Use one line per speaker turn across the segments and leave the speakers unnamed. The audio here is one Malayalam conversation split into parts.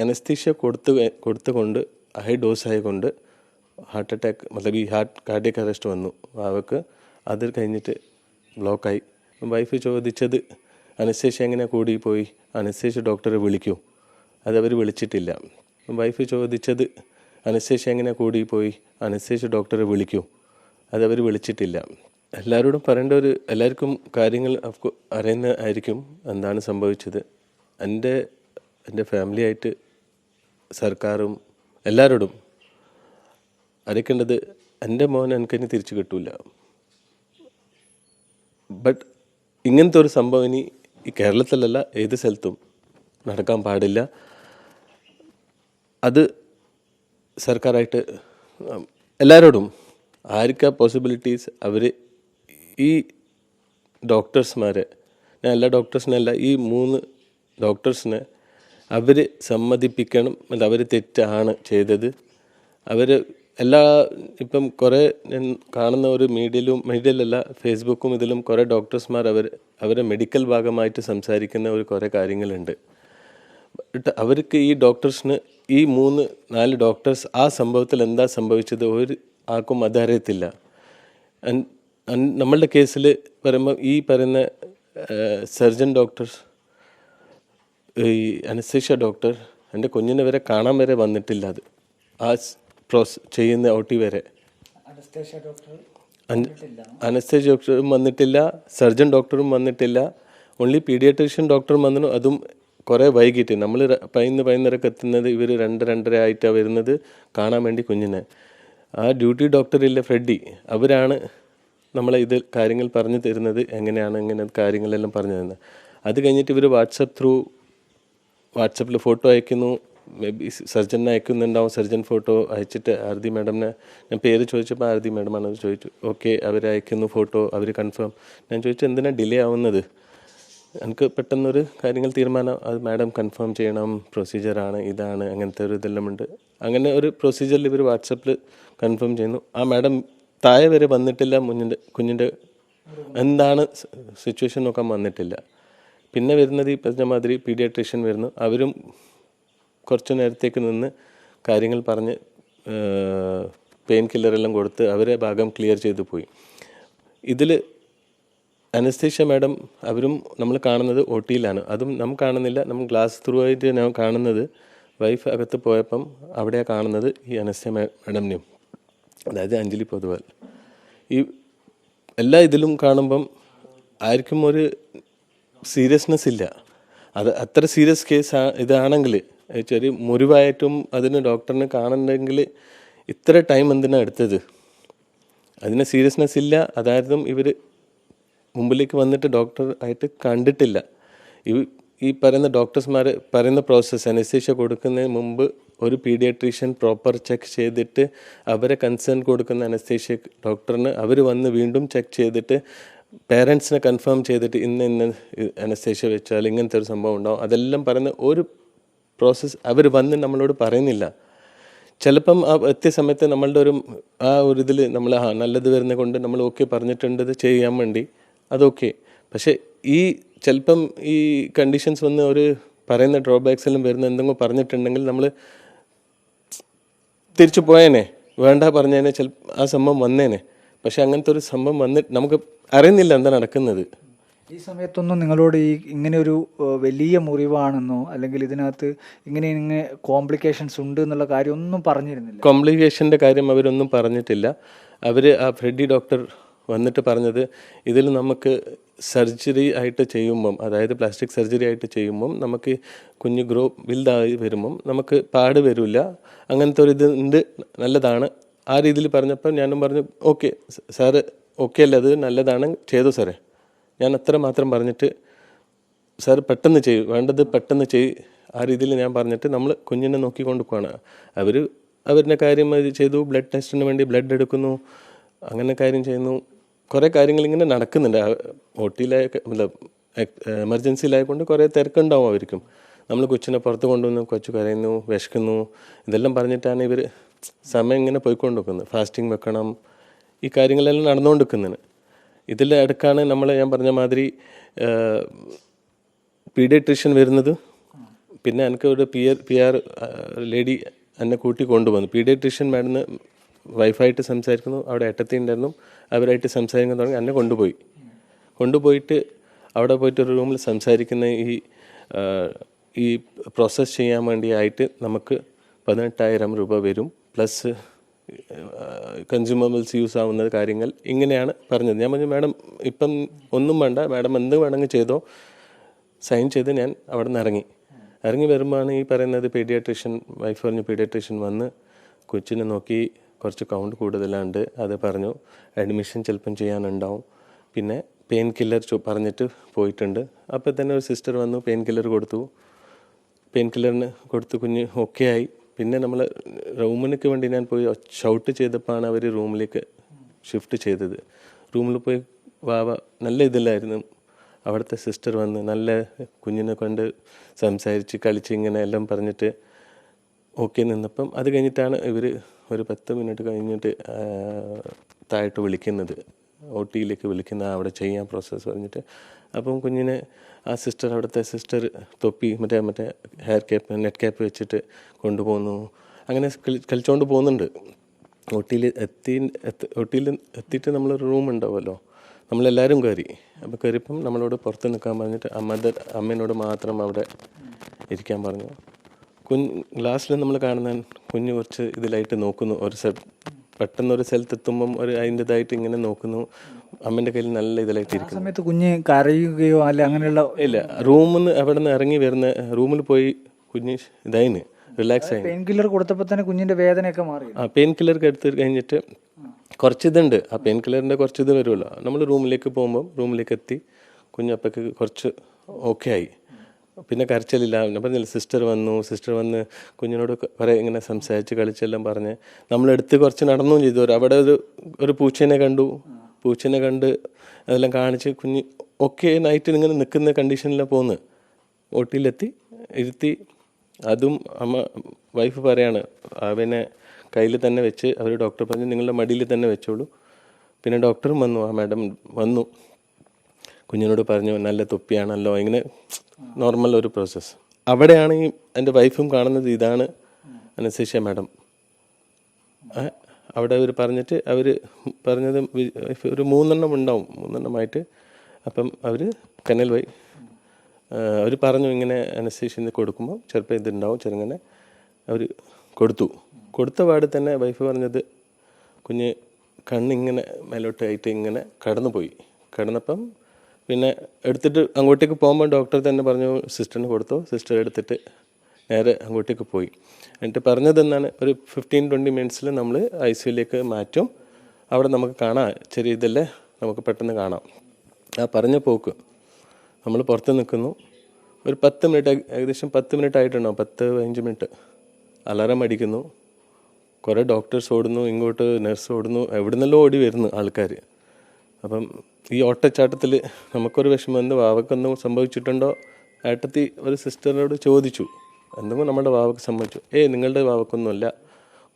അനസ്തീഷ്യ കൊടുത്തുകൊണ്ട് ഹൈ ഡോസ് ആയതുകൊണ്ട് ഹാർട്ട് അറ്റാക്ക് മതലബ് ഈ കാർഡിയക് അറസ്റ്റ് വന്നു. അവർക്ക് അത് കഴിഞ്ഞിട്ട് ബ്ലോക്കായി. വൈഫ് ചോദിച്ചത് അനസ്തേഷ്യ എങ്ങനെ കൂടിപ്പോയി, അനസ്തേഷ്യ ഡോക്ടറെ വിളിക്കൂ, അതവർ വിളിച്ചിട്ടില്ല. വൈഫ് ചോദിച്ചത് അനസ്തേഷ്യ എങ്ങനെ കൂടിപ്പോയി, അനസ്തേഷ്യ ഡോക്ടറെ വിളിക്കൂ, അതവർ വിളിച്ചിട്ടില്ല. എല്ലാവരോടും എല്ലാവർക്കും കാര്യങ്ങൾ അറിയുന്നതായിരിക്കും എന്താണ് സംഭവിച്ചത്. എൻ്റെ ഫാമിലിയായിട്ട് സർക്കാരും എല്ലാവരോടും അറിയിക്കേണ്ടത് എൻ്റെ മോൻ എനിക്കിനി തിരിച്ചു കിട്ടൂല. ബട്ട് ഇങ്ങനത്തെ ഒരു സംഭവം ഇനി ഈ കേരളത്തിലല്ല ഏത് സ്ഥലത്തും നടക്കാൻ പാടില്ല. അത് സർക്കാരായിട്ട് എല്ലാവരോടും ആർക്കാ പോസിബിലിറ്റീസ് അവർ ഈ ഡോക്ടേഴ്സ്മാരെ, ഞാൻ എല്ലാ ഡോക്ടേഴ്സിനല്ല, ഈ 3 ഡോക്ടേഴ്സിനെ അവർ സമ്മതിപ്പിക്കണം. അവർ തെറ്റാണ് ചെയ്തത്. അവർ ഇപ്പം കുറേ ഞാൻ കാണുന്ന ഒരു മീഡിയയിലല്ല ഫേസ്ബുക്കും ഇതിലും കുറേ ഡോക്ടേഴ്സ്മാർ അവരെ മെഡിക്കൽ ഭാഗമായിട്ട് സംസാരിക്കുന്ന കുറേ കാര്യങ്ങളുണ്ട്. അവർക്ക് ഈ ഡോക്ടേഴ്സിന് ഈ 3-4 ഡോക്ടേഴ്സ് ആ സംഭവത്തിൽ എന്താ സംഭവിച്ചത് ഒരു ആർക്കും അതറിയത്തില്ല. നമ്മളുടെ കേസിൽ പറയുമ്പോൾ ഈ പറയുന്ന സർജൻ ഡോക്ടേഴ്സ്, ഈ അനസ്തേഷ്യ ഡോക്ടർ എൻ്റെ കുഞ്ഞിനെ വരെ കാണാൻ വരെ വന്നിട്ടില്ല. അത് ആ ചെയ്യുന്ന OT വരെ അനസ്തേഷ്യ ഡോക്ടറും വന്നിട്ടില്ല, സർജൻ ഡോക്ടറും വന്നിട്ടില്ല. ഓൺലി പീഡിയാട്രീഷ്യൻ ഡോക്ടറും വന്നു. അതും കുറേ വൈകിട്ട്. നമ്മൾ 11 എത്തുന്നത്, ഇവർ 2-2:30 ആയിട്ടാണ് വരുന്നത് കാണാൻ വേണ്ടി കുഞ്ഞിനെ. ആ ഡ്യൂട്ടി ഡോക്ടറില്ല ഫ്രെഡി, അവരാണ് നമ്മളെ ഇത് കാര്യങ്ങൾ പറഞ്ഞു തരുന്നത്, എങ്ങനെയാണ് ഇങ്ങനെ കാര്യങ്ങളെല്ലാം പറഞ്ഞു തരുന്നത്. അത് കഴിഞ്ഞിട്ട് ഇവർ വാട്സപ്പിൽ ഫോട്ടോ അയക്കുന്നു. മേ ബി സർജനെ അയക്കുന്നുണ്ടാവും. സർജൻ ഫോട്ടോ അയച്ചിട്ട് ആരതി മാഡമിനെ ഞാൻ പേര് ചോദിച്ചപ്പോൾ ആരതി മാഡമാണ് അത് ചോദിച്ചു. ഓക്കെ, അവർ അയക്കുന്നു ഫോട്ടോ, അവർ കൺഫേം. ഞാൻ ചോദിച്ചു എന്തിനാണ് ഡിലേ ആവുന്നത്, എനിക്ക് പെട്ടെന്നൊരു കാര്യങ്ങൾ തീരുമാനം, അത് മാഡം കൺഫേം ചെയ്യണം, പ്രൊസീജിയറാണ്, ഇതാണ്, അങ്ങനത്തെ ഒരു ഇതെല്ലാം ഉണ്ട്. അങ്ങനെ ഒരു പ്രൊസീജിയറിൽ ഇവർ വാട്സപ്പിൽ കൺഫേം ചെയ്യുന്നു. ആ മാഡം താഴെ വരെ വന്നിട്ടില്ല, കുഞ്ഞിൻ്റെ എന്താണ് സിറ്റുവേഷൻ നോക്കാൻ വന്നിട്ടില്ല. പിന്നെ വരുന്നത് ഈ പറഞ്ഞ മാതിരി പീഡിയാട്രീഷ്യൻ വരുന്നു. അവരും കുറച്ച് നേരത്തേക്ക് നിന്ന് കാര്യങ്ങൾ പറഞ്ഞ് പെയിൻ കില്ലറെല്ലാം കൊടുത്ത് അവരെ ഭാഗം ക്ലിയർ ചെയ്തു പോയി. ഇതിൽ അനസ്തേഷ്യ മാഡം അവരും നമ്മൾ കാണുന്നത് OTയിലാണ്. അതും നമ്മൾ കാണുന്നില്ല, നമ്മൾ ഗ്ലാസ് ത്രൂ ആയിട്ട് ഞാൻ കാണുന്നത്. വൈഫ് അകത്ത് പോയപ്പം അവിടെയാണ് കാണുന്നത് ഈ അനസ്തേഷ്യ മാഡമിനെയും, അതായത് അഞ്ജലി പൊതുവാൾ. ഈ എല്ലാ ഇതിലും കാണുമ്പം ആർക്കും ഒരു സീരിയസ്നെസ് ഇല്ല. അത് അത്ര സീരിയസ് കേസ് ഇതാണെങ്കിൽ, ചെറിയ മുറിവായിട്ടും അതിന് ഡോക്ടറിനെ കാണണമെങ്കിൽ ഇത്ര ടൈം എന്തിനാണ് എടുത്തത്? അതിന് സീരിയസ്നെസ് ഇല്ല. അതായതും ഇവർ മുമ്പിലേക്ക് വന്നിട്ട് ഡോക്ടർ ആയിട്ട് കണ്ടിട്ടില്ല. ഈ പറയുന്ന ഡോക്ടേഴ്സ്മാർ പറയുന്ന പ്രോസസ്സ്, അനസ്തേഷ്യ കൊടുക്കുന്നതിന് മുമ്പ് ഒരു പീഡിയാട്രീഷ്യൻ പ്രോപ്പർ ചെക്ക് ചെയ്തിട്ട് അവരെ കൺസേൺ കൊടുക്കുന്ന അനസ്തേഷ്യ ഡോക്ടറിന് അവർ വന്ന് വീണ്ടും ചെക്ക് ചെയ്തിട്ട് പേരൻസിനെ കൺഫേം ചെയ്തിട്ട് ഇന്ന് അനസ്തേഷ്യ വെച്ചാൽ ഇങ്ങനത്തെ ഒരു സംഭവം ഉണ്ടാവും, അതെല്ലാം പറയുന്ന ഒരു പ്രോസസ്സ് അവർ വന്ന് നമ്മളോട് പറയുന്നില്ല. ചിലപ്പം ആ എത്തിയ സമയത്ത് നമ്മളുടെ ഒരു ഇതിൽ നമ്മൾ നല്ലത് വരുന്ന കൊണ്ട് നമ്മൾ ഓക്കെ പറഞ്ഞിട്ടുണ്ട് ചെയ്യാൻ വേണ്ടി, അതൊക്കെ. പക്ഷേ ഈ ചിലപ്പം ഈ കണ്ടീഷൻസ് വന്ന് പറയുന്ന ഡ്രോബാക്സ് എല്ലാം വരുന്ന എന്തെങ്കിലും പറഞ്ഞിട്ടുണ്ടെങ്കിൽ നമ്മൾ തിരിച്ചു പോയേനെ, വേണ്ട പറഞ്ഞേനെ, ആ സംഭവം വന്നേനെ. പക്ഷെ അങ്ങനത്തെ ഒരു സംഭവം വന്നിട്ട് നമുക്ക് അറിയുന്നില്ല എന്താ നടക്കുന്നത്.
ഈ സമയത്തൊന്നും നിങ്ങളോട് ഇങ്ങനെ ഒരു വലിയ മുറിവാണെന്നോ അല്ലെങ്കിൽ ഇതിനകത്ത് ഇങ്ങനെ കോംപ്ലിക്കേഷൻസ് ഉണ്ട് എന്നുള്ള കാര്യം ഒന്നും പറഞ്ഞിരുന്നില്ല?
കോംപ്ലിക്കേഷൻ്റെ കാര്യം അവരൊന്നും പറഞ്ഞിട്ടില്ല. ആ ഫ്രെഡി ഡോക്ടർ വന്നിട്ട് പറഞ്ഞത്, ഇതിൽ നമുക്ക് സർജറി ആയിട്ട് ചെയ്യുമ്പം, അതായത് പ്ലാസ്റ്റിക് സർജറി ആയിട്ട് ചെയ്യുമ്പം നമുക്ക് കുഞ്ഞ് വലുതായി വരുമ്പം നമുക്ക് പാട് വരില്ല, അങ്ങനത്തെ ഒരു ഇത് ഉണ്ട്, നല്ലതാണ്. ആ രീതിയിൽ പറഞ്ഞപ്പോൾ ഞാനും പറഞ്ഞു ഓക്കെ സാറ്, ഓക്കെ അല്ലേ, അത് നല്ലതാണ്, ചെയ്തു സാറേ. ഞാൻ അത്ര മാത്രം പറഞ്ഞിട്ട് സാർ പെട്ടെന്ന് ചെയ്യും, വേണ്ടത് പെട്ടെന്ന് ആ രീതിയിൽ ഞാൻ പറഞ്ഞിട്ട് നമ്മൾ കുഞ്ഞിനെ നോക്കിക്കൊണ്ട് പോവാണ്. അവരുടെ കാര്യം ചെയ്തു. ബ്ലഡ് ടെസ്റ്റിന് വേണ്ടി ബ്ലഡ് എടുക്കുന്നു, അങ്ങനെ കാര്യം ചെയ്യുന്നു. കുറേ കാര്യങ്ങൾ ഇങ്ങനെ നടക്കുന്നുണ്ട്. എമർജൻസിയിലായതുകൊണ്ട് കുറേ തിരക്കുണ്ടാവും അവർക്കും. നമ്മൾ കൊച്ചിനെ പുറത്ത് കൊണ്ടുവന്നു, കൊച്ചു കരയുന്നു, വിശക്കുന്നു, ഇതെല്ലാം പറഞ്ഞിട്ടാണ് ഇവർ സമയം ഇങ്ങനെ പോയിക്കൊണ്ടിരിക്കുന്നത്. ഫാസ്റ്റിംഗ് വെക്കണം, ഈ കാര്യങ്ങളെല്ലാം നടന്നുകൊണ്ടിരിക്കുന്നതിന്. ഇതിൻ്റെ ഇടയ്ക്കാണ് ഞാൻ പറഞ്ഞ മാതിരി പീഡിയാട്രീഷ്യൻ വരുന്നത്. പിന്നെ എനിക്ക് ഒരു പി ആർ ലേഡി എന്നെ കൂട്ടി കൊണ്ടുവന്നു. പീഡിയാട്രീഷ്യൻ മാഡം വൈഫായിട്ട് സംസാരിക്കുന്നു, അവിടെ ഏട്ടത്തി ഉണ്ടായിരുന്നു, അവരായിട്ട് സംസാരിക്കാൻ തുടങ്ങി. എന്നെ കൊണ്ടുപോയിട്ട് അവിടെ പോയിട്ട് ഒരു റൂമിൽ സംസാരിക്കുന്ന ഈ പ്രോസസ്സ് ചെയ്യാൻ വേണ്ടിയായിട്ട് നമുക്ക് 18,000 രൂപ വരും, പ്ലസ് കൺസ്യൂമബിൾസ് യൂസ് ആവുന്ന കാര്യങ്ങൾ ഇങ്ങനെയാണ് പറഞ്ഞത്. ഞാൻ പറഞ്ഞു മാഡം ഇപ്പം ഒന്നും വേണ്ട, മാഡം എന്ത് വേണമെങ്കിൽ ചെയ്തോ. സൈൻ ചെയ്ത് ഞാൻ അവിടെ നിന്ന് ഇറങ്ങി വരുമ്പോഴാണ് ഈ പറയുന്നത് പീഡിയാട്രീഷ്യൻ വൈഫ് പറഞ്ഞു. പീഡിയാട്രീഷ്യൻ വന്ന് കൊച്ചിനെ നോക്കി കുറച്ച് കൗണ്ട് കൂടുതലുണ്ട്, അത് പറഞ്ഞു. അഡ്മിഷൻ ചിലപ്പം ചെയ്യാനുണ്ടാവും, പിന്നെ പെയിൻ കില്ലർ പറഞ്ഞിട്ട് പോയിട്ടുണ്ട്. അപ്പോൾ തന്നെ ഒരു സിസ്റ്റർ വന്നു, പെയിൻ കില്ലർ കൊടുത്തു. പെയിൻ കില്ലറിന് കൊടുത്ത് കുഞ്ഞ് ഓക്കെ ആയി. പിന്നെ നമ്മൾ റൂമിനൊക്കെ വേണ്ടി ഞാൻ പോയി ഷൗട്ട് ചെയ്തപ്പോഴാണ് അവർ റൂമിലേക്ക് ഷിഫ്റ്റ് ചെയ്തത്. റൂമിൽ പോയി വാവ നല്ല ഇതിലായിരുന്നു. അവിടുത്തെ സിസ്റ്റർ വന്ന് നല്ല കുഞ്ഞിനെ കൊണ്ട് സംസാരിച്ച് കളിച്ച് ഇങ്ങനെ എല്ലാം പറഞ്ഞിട്ട് ഓക്കെ നിന്നപ്പം അത് കഴിഞ്ഞിട്ടാണ് ഇവർ ഒരു 10 മിനിറ്റ് കഴിഞ്ഞിട്ട് താഴോട്ട് വിളിക്കുന്നത്, OTയിലേക്ക് വിളിക്കുന്ന, അവിടെ ചെയ്യാൻ പ്രോസസ്സ് പറഞ്ഞിട്ട്. അപ്പം കുഞ്ഞിനെ ആ സിസ്റ്റർ, അവിടുത്തെ സിസ്റ്റർ തൊപ്പി മറ്റേ ഹെയർ ക്യാപ്പ് നെറ്റ് ക്യാപ്പ് വെച്ചിട്ട് കൊണ്ടുപോകുന്നു. അങ്ങനെ കളിച്ചുകൊണ്ട് പോകുന്നുണ്ട്. OTയിൽ എത്തിയിട്ട് നമ്മളൊരു റൂം ഉണ്ടാവുമല്ലോ, നമ്മളെല്ലാവരും കയറി. അപ്പോൾ കയറിയപ്പം നമ്മളോട് പുറത്ത് നിൽക്കാൻ പറഞ്ഞിട്ട് അമ്മേനോട് മാത്രം അവിടെ ഇരിക്കാൻ പറഞ്ഞു. ഗ്ലാസ്സിൽ നമ്മൾ കാണുന്ന കുഞ്ഞ് കുറച്ച് ഇതിലായിട്ട് നോക്കുന്നു. പെട്ടെന്ന് ഒരു സ്ഥലത്തെത്തുമ്പം അതിൻ്റെതായിട്ട് ഇങ്ങനെ നോക്കുന്നു. അമ്മേൻ്റെ കയ്യിൽ നല്ല ഇതിലായിട്ട് ഇരിക്കുന്നു.
സമയത്ത് കുഞ്ഞ് കരയുകയോ അല്ല അങ്ങനെയുള്ള
ഇല്ല. റൂമിൽ നിന്ന് അവിടെ നിന്ന് ഇറങ്ങി വരുന്ന റൂമിൽ പോയി കുഞ്ഞ് ഇതായിന് റിലാക്സ് ആയി.
പെയിൻ കില്ലർ കൊടുത്തപ്പോൾ തന്നെ കുഞ്ഞിന്റെ വേദനയൊക്കെ മാറി.
പെയിൻ കില്ലർ എടുത്ത് കഴിഞ്ഞിട്ട് കുറച്ചിതുണ്ട്. ആ പെയിൻ കില്ലറിൻ്റെ കുറച്ചിത് വരുമല്ലോ. നമ്മൾ റൂമിലേക്ക് എത്തി. കുഞ്ഞപ്പക്ക് കുറച്ച് ഓക്കെ ആയി. പിന്നെ കരച്ചിലില്ല. ഞാൻ പറഞ്ഞില്ല, സിസ്റ്റർ വന്ന് കുഞ്ഞിനോട് കുറേ ഇങ്ങനെ സംസാരിച്ച് കളിച്ചെല്ലാം പറഞ്ഞ് നമ്മളെടുത്ത് കുറച്ച് നടന്നും ചെയ്തു. അവിടെ ഒരു പൂച്ചേനെ കണ്ട് അതെല്ലാം കാണിച്ച് കുഞ്ഞ് ഓക്കെ നൈറ്റ് ഇങ്ങനെ നിൽക്കുന്ന കണ്ടീഷനിലാണ് പോകുന്നത്. OTയിലെത്തി ഇരുത്തി. അതും വൈഫ് പറയാണ്, അവനെ കയ്യിൽ തന്നെ വെച്ച് അവർ ഡോക്ടർ പറഞ്ഞു നിങ്ങളുടെ മടിയിൽ തന്നെ വെച്ചോളൂ. പിന്നെ ഡോക്ടറും വന്നു, ആ മാഡം വന്നു, കുഞ്ഞിനോട് പറഞ്ഞു നല്ല തൊപ്പിയാണല്ലോ, ഇങ്ങനെ നോർമൽ ഒരു പ്രോസസ്സ്. അവിടെയാണ് എൻ്റെ വൈഫും കാണുന്നത്. ഇതാണ് അനസ്തേഷ്യ മാഡം. അവിടെ അവർ പറഞ്ഞത് ഒരു 3 ഉണ്ടാവും, 3 അപ്പം അവർ കനൽ വൈ അവർ പറഞ്ഞു ഇങ്ങനെ അനസ്തേഷ്യ കൊടുക്കുമ്പോൾ ചിലപ്പോൾ ഇതുണ്ടാവും, ചെറുങ്ങനെ അവർ കൊടുത്ത പാട് തന്നെ വൈഫ് പറഞ്ഞത് കുഞ്ഞ് കണ്ണിങ്ങനെ മേലോട്ടായിട്ട് ഇങ്ങനെ കിടന്നപ്പം പിന്നെ എടുത്തിട്ട് അങ്ങോട്ടേക്ക് പോകുമ്പോൾ ഡോക്ടർ തന്നെ പറഞ്ഞു സിസ്റ്ററിന് കൊടുത്തു. സിസ്റ്റർ എടുത്തിട്ട് നേരെ അങ്ങോട്ടേക്ക് പോയി. എന്നിട്ട് പറഞ്ഞതെന്നാണ്, ഒരു 15-20 മിനിറ്റ്സിൽ നമ്മൾ ICUയിലേക്ക് മാറ്റും. അവിടെ നമുക്ക് കാണാം, ചെറിയ ഇതല്ലേ, നമുക്ക് പെട്ടെന്ന് കാണാം. ആ പറഞ്ഞ പോക്ക് നമ്മൾ പുറത്ത് നിൽക്കുന്നു. ഒരു 10 മിനിറ്റ്, ഏകദേശം 10 മിനിറ്റ് ആയിട്ടുണ്ടാവും, 10-15 മിനിറ്റ്. അലാറം അടിക്കുന്നു. കുറേ ഡോക്ടേഴ്സ് ഓടുന്നു, ഇങ്ങോട്ട് നഴ്സ് ഓടുന്നു, എവിടെ നിന്നെല്ലാം ഓടി വരുന്നു ആൾക്കാർ. അപ്പം ഈ ഓട്ടച്ചാട്ടത്തിൽ നമുക്കൊരു വിഷമം, എന്ത് വാവക്കൊന്നും സംഭവിച്ചിട്ടുണ്ടോ? ഏട്ടത്തി ഒരു സിസ്റ്ററിനോട് ചോദിച്ചു, എന്തെങ്കിലും നമ്മുടെ വാവക്ക് സംഭവിച്ചു? നിങ്ങളുടെ വാവക്കൊന്നുമില്ല,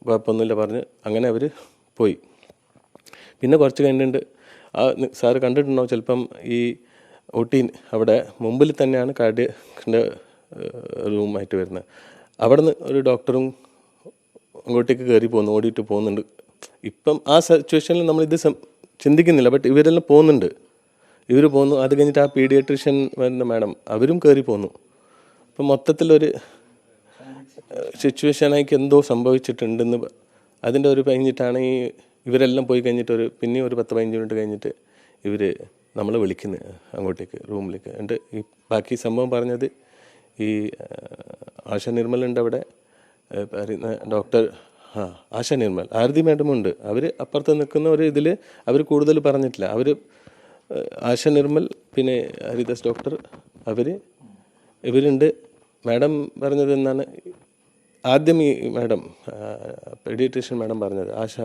കുഴപ്പമൊന്നുമില്ല പറഞ്ഞ് അങ്ങനെ അവർ പോയി. പിന്നെ കുറച്ച് കഴിഞ്ഞിട്ടുണ്ട്, സാറ് കണ്ടിട്ടുണ്ടോ ചിലപ്പം ഈ OT അവിടെ മുമ്പിൽ തന്നെയാണ് കാർഡിയക്കിൻ്റെ റൂമായിട്ട് വരുന്നത്. അവിടെ നിന്ന് ഒരു ഡോക്ടറും അങ്ങോട്ടേക്ക് ഓടിയിട്ട് പോകുന്നുണ്ട്. ഇപ്പം ആ സിറ്റുവേഷനിൽ നമ്മളിത് ചിന്തിക്കുന്നില്ല, ബട്ട് ഇവരെല്ലാം പോകുന്നുണ്ട്. അത് കഴിഞ്ഞിട്ട് ആ പീഡിയാട്രീഷ്യൻ വരുന്ന മാഡം അവരും കയറി പോന്നു. അപ്പം മൊത്തത്തിലൊരു സിറ്റുവേഷനായിക്ക് എന്തോ സംഭവിച്ചിട്ടുണ്ടെന്ന്. അതിൻ്റെ ഒരു കഴിഞ്ഞിട്ടാണ് ഇവരെല്ലാം പോയി കഴിഞ്ഞിട്ട് പിന്നെ ഒരു 10-15 മിനിറ്റ് കഴിഞ്ഞിട്ട് നമ്മൾ വിളിക്കുന്നത് അങ്ങോട്ടേക്ക് റൂമിലേക്ക്. എന്നിട്ട് ഈ ബാക്കി സംഭവം പറഞ്ഞത് ഈ ആശ നിർമ്മലുണ്ട് അവിടെ, ഡോക്ടർ ആശ നിർമ്മൽ, ആരതി മാഡമുണ്ട്. അവർ അപ്പുറത്ത് നിൽക്കുന്ന ഒരു ഇതിൽ അവർ കൂടുതൽ പറഞ്ഞിട്ടില്ല. ആശ നിർമ്മൽ, പിന്നെ ഹരിദാസ് ഡോക്ടർ, ഇവരുണ്ട്. മാഡം പറഞ്ഞത് എന്നാണ്, ആദ്യം ഈ മാഡം പീഡിയാട്രീഷ്യൻ മാഡം പറഞ്ഞത്, ആശ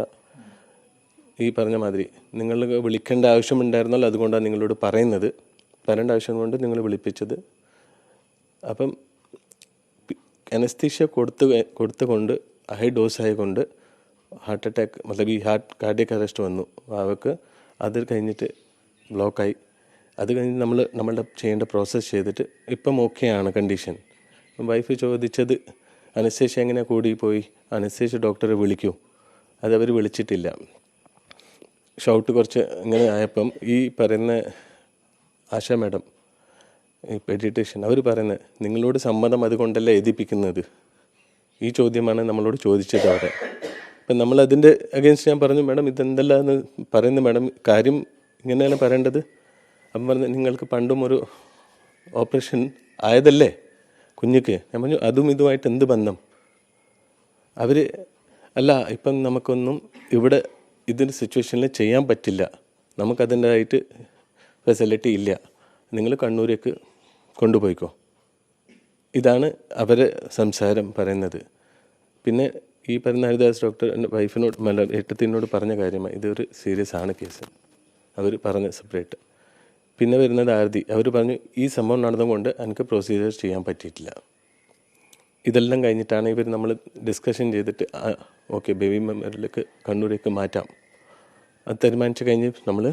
ഈ പറഞ്ഞ മാതിരി നിങ്ങൾ വിളിക്കേണ്ട ആവശ്യമുണ്ടായിരുന്നല്ലോ, അതുകൊണ്ടാണ് നിങ്ങളോട് പറയേണ്ട ആവശ്യം കൊണ്ട് നിങ്ങൾ വിളിപ്പിച്ചത്. അപ്പം അനസ്തീഷ്യ കൊടുത്തുകൊണ്ട് ഹൈ ഡോസ് ആയതുകൊണ്ട് ഹാർട്ട് അറ്റാക്ക് ഈ കാർഡിയക് അറസ്റ്റ് വന്നു അവർക്ക്. അത് കഴിഞ്ഞിട്ട് ബ്ലോക്കായി. അത് കഴിഞ്ഞ് നമ്മളുടെ ചെയ്യേണ്ട പ്രോസസ്സ് ചെയ്തിട്ട് ഇപ്പം ഓക്കെയാണ് കണ്ടീഷൻ. വൈഫ് ചോദിച്ചത് അനസ്തേഷ്യ എങ്ങനെ കൂടിപ്പോയി, അനസ്തേഷ്യ ഡോക്ടറെ വിളിക്കൂ, അതവർ വിളിച്ചിട്ടില്ല. ഷൗട്ട് കുറച്ച് ഇങ്ങനെ ആയപ്പം ഈ പറയുന്ന ആശ മാഡം, ഈ പെഡിട്രീഷ്യൻ, അവർ പറയുന്നത് നിങ്ങളോട് സമ്മതം അതുകൊണ്ടല്ല എഴുതിപ്പിക്കുന്നത്. ഈ ചോദ്യമാണ് നമ്മളോട് ചോദിച്ചത് അവിടെ. അപ്പം നമ്മളതിൻ്റെ അഗേൻസ്റ്റ് ഞാൻ പറഞ്ഞു, മാഡം ഇതെന്തല്ല എന്ന് പറയുന്നു മാഡം, കാര്യം ഇങ്ങനെയാണ് പറയേണ്ടത്. അപ്പം പറഞ്ഞു നിങ്ങൾക്ക് പണ്ടും ഒരു ഓപ്പറേഷൻ ആയതല്ലേ കുഞ്ഞിക്ക്. ഞാൻ പറഞ്ഞു അതും ഇതുമായിട്ട് എന്ത് ബന്ധം? അവർ അല്ല ഇപ്പം നമുക്കൊന്നും ഇവിടെ ഇതിൻ്റെ സിറ്റുവേഷനിൽ ചെയ്യാൻ പറ്റില്ല, നമുക്കതിൻ്റെതായിട്ട് ഫെസിലിറ്റി ഇല്ല, നിങ്ങൾ കണ്ണൂരേക്ക് കൊണ്ടുപോയിക്കോ. ഇതാണ് അവരെ സംസാരം പറയുന്നത്. പിന്നെ ഈ പറയുന്ന ഹരിദാസ് ഡോക്ടർ എൻ്റെ വൈഫിനോട് ഏട്ടത്തിനോട് പറഞ്ഞ കാര്യമാണ്, ഇതൊരു സീരിയസ് ആണ് കേസ്, അവർ പറഞ്ഞ് സെപ്പറേറ്റ്. പിന്നെ വരുന്നത് ആരതി, അവർ പറഞ്ഞു ഈ സംഭവം നടന്നുകൊണ്ട് എനിക്ക് പ്രൊസീജിയർ ചെയ്യാൻ പറ്റിയിട്ടില്ല. ഇതെല്ലാം കഴിഞ്ഞിട്ടാണ് ഇവർ നമ്മൾ ഡിസ്കഷൻ ചെയ്തിട്ട് ഓക്കെ ബേബി മെമ്മറിലേക്ക് കണ്ണൂരേക്ക് മാറ്റാം അത് തീരുമാനിച്ച് കഴിഞ്ഞ് നമ്മൾ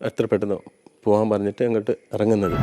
എത്ര പെട്ടെന്ന് പോകാൻ പറഞ്ഞിട്ട് അങ്ങോട്ട് ഇറങ്ങുന്നത്.